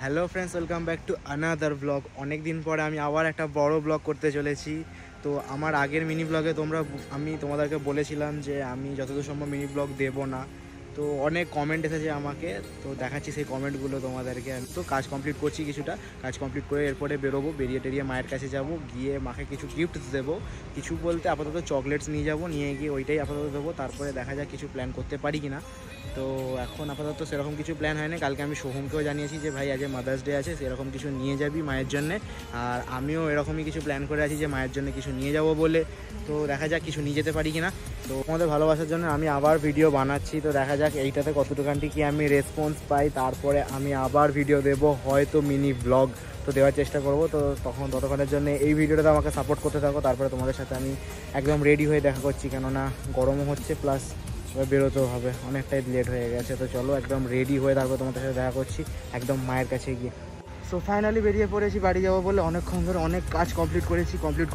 Hello friends, welcome back to another blog. অনেক দিন পরে আমি আবার একটা বড় ব্লগ করতে চলেছি। তো আমার আগের মিনি ব্লগে আমি তোমাদেরকে বলেছিলাম যে আমি যতদূর সম্ভব মিনি ব্লগ দেবো না। তো অনেক কমেন্ট এসেছে আমাকে, তো দেখাচ্ছি সেই কমেন্টগুলো তোমাদেরকে। আমি তো কাজ কমপ্লিট করছি, কিছুটা কাজ কমপ্লিট করে এরপরে বেরোবো, বেরিয়ে মায়ের কাছে যাব, গিয়ে মাকে কিছু গিফট দেবো। কিছু বলতে আপাতত চকলেটস নিয়ে যাব, নিয়ে গিয়ে ওইটাই আপাতত দেবো। তারপরে দেখা যাক কিছু প্ল্যান করতে পারি কি না। তো এখন আপাতত সেরকম কিছু প্ল্যান হয়নি। কালকে আমি সোহমকেও জানিয়েছি যে ভাই আজ মাদার্স ডে আছে, সেরকম কিছু নিয়ে যাবি মায়ের জন্যে। আর আমিও এরকমই কিছু প্ল্যান করে আছি যে মায়ের জন্য কিছু নিয়ে যাব বলে। তো দেখা যাক কিছু নিয়ে যেতে পারি কি না। তো আমাদের ভালোবাসার জন্য আমি আবার ভিডিও বানাচ্ছি, তো দেখা যাক এইটাতে কতটুকানটি কি আমি রেসপন্স পাই। তারপরে আমি আবার ভিডিও দেবো, হয়তো মিনি ব্লগ তো দেওয়ার চেষ্টা করব। তো ততক্ষণের জন্য এই ভিডিওটাতে আমাকে সাপোর্ট করতে থাকো। তারপরে তোমাদের সাথে আমি একদম রেডি হয়ে দেখা করছি, কেননা গরমও হচ্ছে, প্লাস বেরোতেও হবে, অনেকটাই লেট হয়ে গেছে। তো চলো একদম রেডি হয়ে তারপর তোমাদের সাথে দেখা করছি একদম মায়ের কাছে গিয়ে। সো ফাইনালি বেরিয়ে পড়েছি বাড়ি যাবো বলে। অনেকক্ষণ ধরে অনেক কাজ কমপ্লিট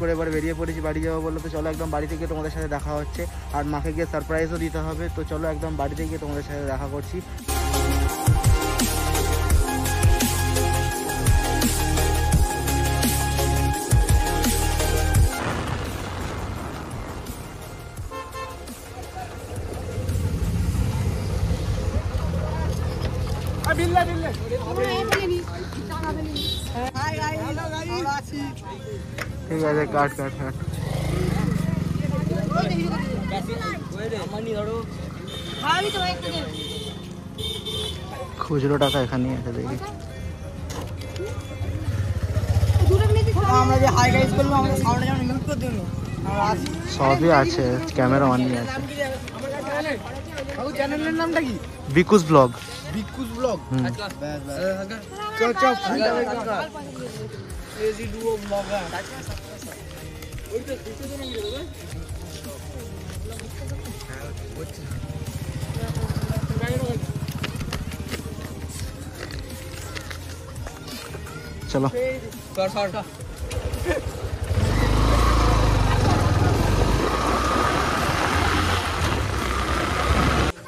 করে এবার বেরিয়ে পড়েছি বাড়ি যাবো বলে। তো চলো একদম বাড়িতে গিয়ে তোমাদের সাথে দেখা হচ্ছে। আর মাকে গিয়ে সারপ্রাইজও দিতে হবে। তো চলো একদম বাড়িতে গিয়ে তোমাদের সাথে দেখা করছি। ঠিক আছে, কাট। খুচরো টাকা এখানে আছে, দেখি সবই আছে, ক্যামেরা অনই আছে। চ্যানেলের নামটা কি? বিকুস ব্লগ। চলো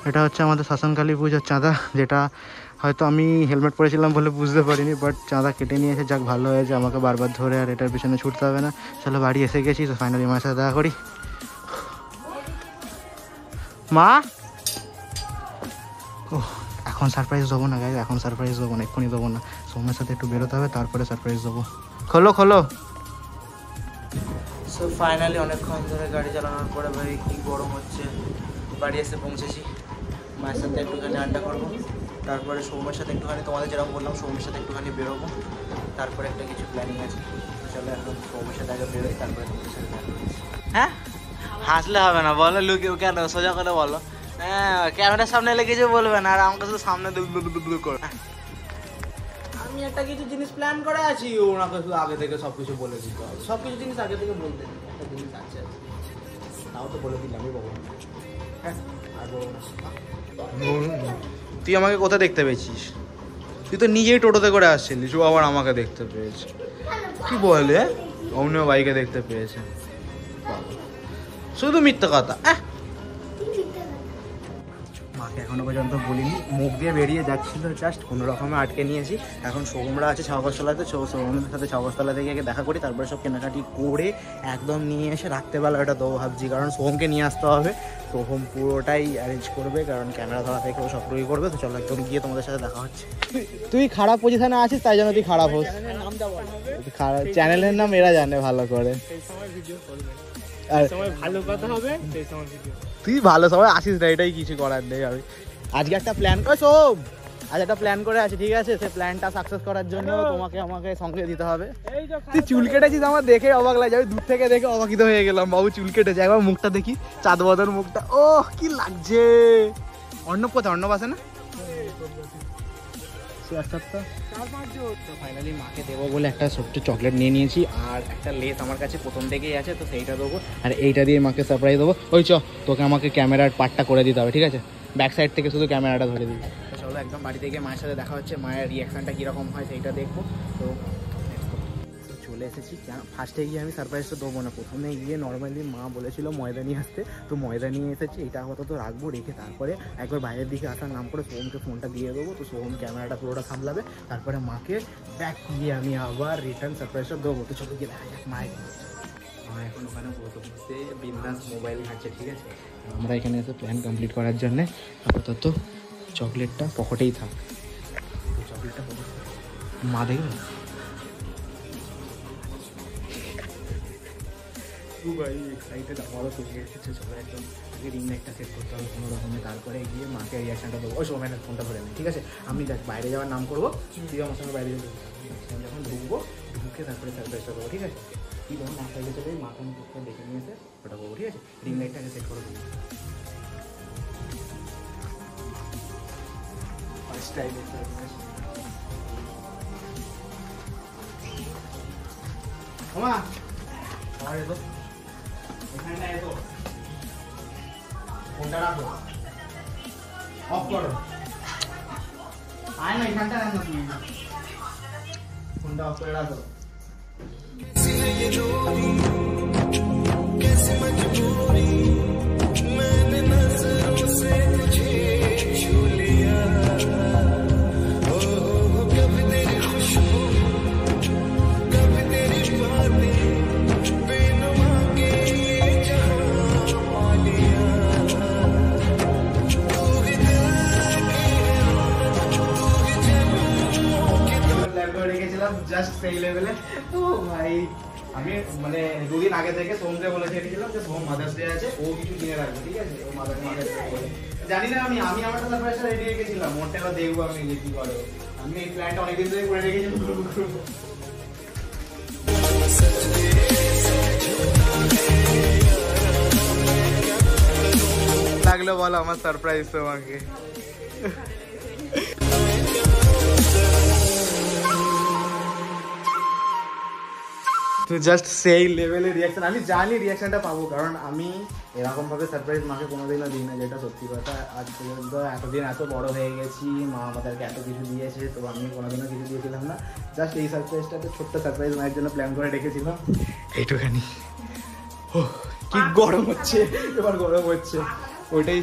এটা হচ্ছে আমাদের শ্মশানকালী পুজোর চাঁদা, যেটা হয়তো আমি হেলমেট পরেছিলাম বলে বুঝতে পারিনি, বাট চাঁদা কেটে নিয়েছে। যাক, ভালো হয়েছে, আমাকে বারবার ধরে আর এটার পিছনে ছুটতে হবে না। চলো বাড়ি এসে গেছি, তো ফাইনালি মায়ের সাথে দেখা করি। মা, ও এখন সারপ্রাইজ দেবো না গাইজ, এখন সারপ্রাইজ দেবো না, এক্ষুনি দেবো না। সোমের সাথে একটু বেরোতে হবে, তারপরে সারপ্রাইজ দেবো। খোলো। সো ফাইনালি অনেকক্ষণ ধরে গাড়ি চালানোর পরে ভাই কি গরম হচ্ছে, বাড়ি এসে পৌঁছেছি। মায়ের সাথে একটুখানি আড্ডা করবো, তারপরে সৌমের সাথে একটুখানি, তোমাদের যেরকম বললাম সৌমের সাথে একটুখানি বেরোবো। তারপরে একটা কিছু প্ল্যানিং আছে। চলো এখন সৌমের সাথে আগে বেরোই, তারপরে তোমাদের সাথে দেখা করছি। হ্যাঁ, হাসলে হবে না, বলো লুকিয়ে কেন, সোজা করে বলো। হ্যাঁ, ক্যামেরার সামনে এলে কিছু বলবে না, আর আমাকে শুধু সামনে দুল করে। আমি একটা কিছু জিনিস প্ল্যান করে আছি, ওনাকে শুধু আগে থেকে সব কিছু বলে দিতে হবে। সব কিছু জিনিস আগে থেকে বলতে হবে, একটা জিনিস আছে, তাও তো বলে দিলামই বাবু। হ্যাঁ, আর বলবো না। তুই আমাকে কোথায় দেখতে পেয়েছিস? তুই তো নিজেই টোটোতে করে আসছিলিস, ও আবার আমাকে দেখতে পেয়েছে। কি বলে? অমনিও বাইকে দেখতে পেয়েছে, শুধু মিথ্যা কথা। মাকে এখনো পর্যন্ত বলিনি, মুখ দিয়ে বেরিয়ে যাচ্ছিল, জাস্ট কোনো রকমে আটকে নিয়েছি। এখন সোহমরা আছে ছাগলতলাতে, সোহমের সাথে ছাগলতলা থেকে আগে দেখা করি, তারপরে সব কেনাকাটি করে একদম নিয়ে এসে রাত্রেবেলা ওটা দেবো ভাবছি। কারণ সোহমকে নিয়ে আসতে হবে, সোহম পুরোটাই অ্যারেঞ্জ করবে, কারণ ক্যামেরা ধরা থেকে ও সব করবে। তো চলো একদম গিয়ে তোমাদের সাথে দেখা হচ্ছে। তুই খারাপ পজিশনে আছিস, তাই জন্য তুই খারাপ হোস। চ্যানেলের নাম এরা জানে ভালো করে। ভালো কথা হবে, তুই ভালো সময় আসিস না, এটাই কিছু করার নেই। আমি আজকে একটা প্ল্যান করে সোম, আজ একটা প্ল্যান করে আছি, ঠিক আছে? সেই প্ল্যানটা সাকসেস করার জন্য আমাকে সঙ্গে দিতে হবে। তুই চুল কেটেছিস, আমার দেখে অবাক লাগে, আমি দূর থেকে দেখে অবাকিত হয়ে গেলাম। বাবু চুল কেটেছে, একবার মুখটা দেখি, চাঁদ বদর মুখটা, ও কি লাগছে। অর্ণব কোথায়? অর্ণব আছে না? ফাইনালি মাকে দেবো বলে একটা ছোট্ট চকলেট নিয়ে নিয়েছি, আর একটা লেস আমার কাছে প্রথম থেকেই আছে, তো সেইটা দেবো। আর এইটা দিয়ে মাকে সারপ্রাইজ দেবো। ওই তোকে আমাকে ক্যামেরার পার্টটা করে দিতে হবে, ঠিক আছে? ব্যাক সাইড থেকে শুধু ক্যামেরাটা ধরে দিবি। তো চলো একদম বাড়ি থেকে মায়ের সাথে দেখা হচ্ছে, মায়ের রিয়াকশানটা কীরকম হয় সেইটা দেখবো। তো চলে এসেছি। ফার্স্টে গিয়ে আমি সারপ্রাইজটা দেবো না, প্রথমে গিয়ে নর্মালি মা বলেছিল ময়দা নিয়ে আসতে, তো ময়দা নিয়ে এসেছি। এটা আপাতত রাখবো, রেখে তারপরে একবার বাইরের দিকে আসার নাম করে সোহমকে ফোনটা দিয়ে দেবো, তো সোহম ক্যামেরাটা পুরোটা সামলাবে, তারপরে মাকে ব্যাক দিয়ে আমি আবার রিটার্ন সারপ্রাইজটা দেবো। তো চলো গিয়ে দেখা যাক মায়ের। মা এখন ওখানে বসে বিন্দাস মোবাইল ঘাঁটছে, ঠিক আছে। আমরা এখানে এসে প্ল্যান কমপ্লিট করার জন্যে আপাতত চকলেটটা পকেটেই থাক, চকলেটটা পকেটে মা দেখবে ভাই এক্সাইটেড, আমারও চলে এসেছে। সবাই একদম আগে রিং লাইটটা সেট করতে হবে কোনো রকমে, তারপরে গিয়ে মাকে রিয়াকশানটা দেবো। ওই সময় ফোনটা ধরে নেই, ঠিক আছে। আমি দেখ বাইরে যাওয়ার নাম করবো, তুই আমার সঙ্গে বাইরে যাবো, যখন ঢুকবো ঢুকে তারপরে সারপ্রাইজটা করবো, ঠিক আছে। তুই যখন মা সাইডে চলে যাই, মাকে আমি টুকটা দেখে নিয়ে এসে ওটা করবো, ঠিক আছে। রিং লাইটটাকে সেট করে দেবো। ফার্স্ট টাইম মা এসো, এখানটা এসো, ফোনটা রাখো, অফ করো, আয় না এখানটা রাখো, তুমি ফোনটা অফ করে রাখো। জাস্ট সেই লেভেলে। তো ভাই আমি মানে দুদিন আগে থেকে সোমকে বলে ছেড়েছিলাম যে সোম মাদার্স ডে আছে, ও কিছু কিনে রাখবে, ঠিক আছে। ও মাদার্স ডে জানি না, আমি আমার সারপ্রাইজটা রেডি রেখেছিলাম, মোটটা এবার দেখবো আমি কি করে। আমি এই প্ল্যানটা অনেকদিন ধরে করে রেখেছিলাম। লাগলো বলো আমার সারপ্রাইজ তোমাকে। তো জাস্ট সেই লেভেলের রিয়াকশন, আমি জানি রিয়াকশনটা পাবো, কারণ আমি এরকমভাবে সারপ্রাইজ মাকে কোনোদিনও দিই না, যেটা সত্যি কথা। আজ পর্যন্ত এতদিন এত বড় হয়ে গেছি, মা আমাদেরকে এত কিছু দিয়েছে, তো আমি কোনোদিনও কিছু দিয়েছিলাম না। জাস্ট এই সারপ্রাইজটাতে ছোট্ট সারপ্রাইজ মায়ের জন্য প্ল্যান করে রেখেছিলাম, এইটুখানি। কি গরম হচ্ছে, এবার গরম হচ্ছে ওইটাই।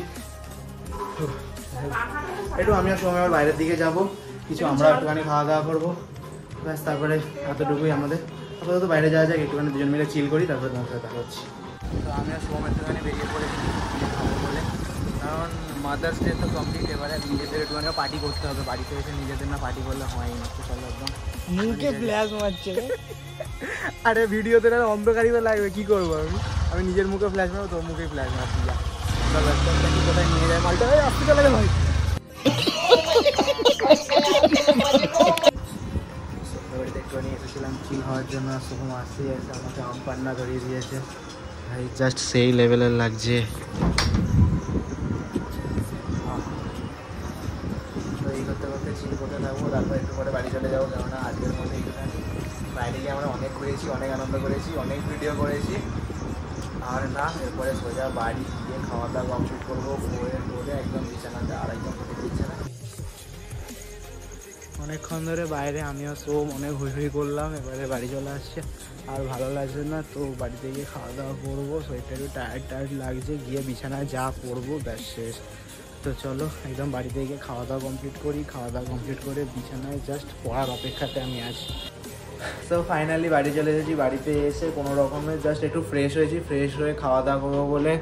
একটু আমি আর সময় বাইরের দিকে যাব, কিছু আমরা একটুখানি খাওয়া দাওয়া করবো, ব্যাস তারপরে এতটুকুই আমাদের। আপাতত বাইরে যাওয়া যাক, একটুখানি দুজন মিলে চিল করি, তারপরে তোমার সাথে দেখা হচ্ছে। তো আমি আর সোম একটুখানি বেরিয়ে পড়েছি খাবো বলে, কারণ মাদার্স ডে তো কমপ্লিট, এবারে নিজেদের একটুখানি পার্টি করতে হবে। বাড়িতে এসে নিজেদের না পার্টি করলে হয় না, তো চলো একদম মুখে ফ্ল্যাশ মারছে। আরে ভিডিওতে অন্ধকারই তো লাগবে, কী করবো আমি নিজের মুখে ফ্ল্যাশ মারবো, তোর মুখে ফ্ল্যাশ মারছি। যা কোথায় নিয়ে যায় মালটা, আসতে চলে ভাই। বাড়িতে একটুখানি এসেছিলাম চিল হওয়ার জন্য, সোহম আসতে এসে আমাকে আম পান্না ধরিয়ে দিয়েছে ভাই, জাস্ট সেই লেভেলের লাগছে। তো এই করতে করতে চিল করতে থাকবো, তারপর একটু পরে বাড়ি চলে যাবো, কেননা আজকের মধ্যে বাইরে গিয়ে আমরা অনেক ঘুরেছি, অনেক আনন্দ করেছি, অনেক ভিডিও করেছি। আর না, এরপরে সোজা বাড়ি গিয়ে খাওয়া দাওয়া কমপ্লিট করবো, করে একদম বিছানাতে আর একদম বিছানা। অনেকক্ষণ ধরে বাইরে আমিও সোম অনেক হুই করলাম, এবারে বাড়ি চলে আসছে, আর ভালো লাগছে না। তো বাড়িতে গিয়ে খাওয়া দাওয়া করবো, শরীরটা একটু টায়ার্ড লাগছে, গিয়ে বিছানায় যা পড়বো ব্যাস শেষ। তো চলো একদম বাড়িতে গিয়ে খাওয়া দাওয়া কমপ্লিট করি, খাওয়া দাওয়া কমপ্লিট করে বিছানায় জাস্ট পড়ার অপেক্ষাতে আমি আছি। সো ফাইনালি বাড়ি চলে এসেছি, বাড়িতে এসে কোনো রকমের জাস্ট একটু ফ্রেশ হয়েছি, ফ্রেশ হয়ে খাওয়া দাওয়া করবো বলে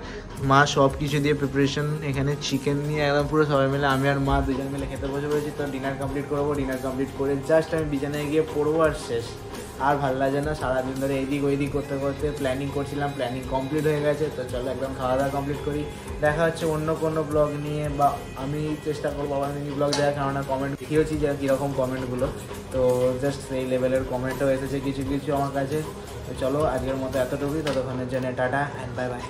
মা সব কিছু দিয়ে প্রিপারেশন, এখানে চিকেন নিয়ে একদম পুরো সবাই মিলে আমি আর মা দুজন মিলে খেতে বসে পড়েছি। তো ডিনার কমপ্লিট করবো, ডিনার কমপ্লিট করে জাস্ট আমি বিছানায় গিয়ে পড়বো আর শেষ। আর ভালো লাগে না, সারাদিন ধরে এইদিক ওইদিক করতে করতে প্ল্যানিং করছিলাম, প্ল্যানিং কমপ্লিট হয়ে গেছে। তো চলো একদম খাওয়া দাওয়া কমপ্লিট করি, দেখা হচ্ছে অন্য কোনো ব্লগ নিয়ে, বা আমি চেষ্টা করবো আবার মিনি ব্লগ দেওয়ার, কারণ কমেন্ট দেখেওছি যে কীরকম কমেন্টগুলো, তো জাস্ট সেই লেভেলের কমেন্টও এসেছে কিছু কিছু আমার কাছে। তো চলো আজকের মতো এতটুকুই, ততক্ষণের জন্য টাটা অ্যান্ড বাই বাই।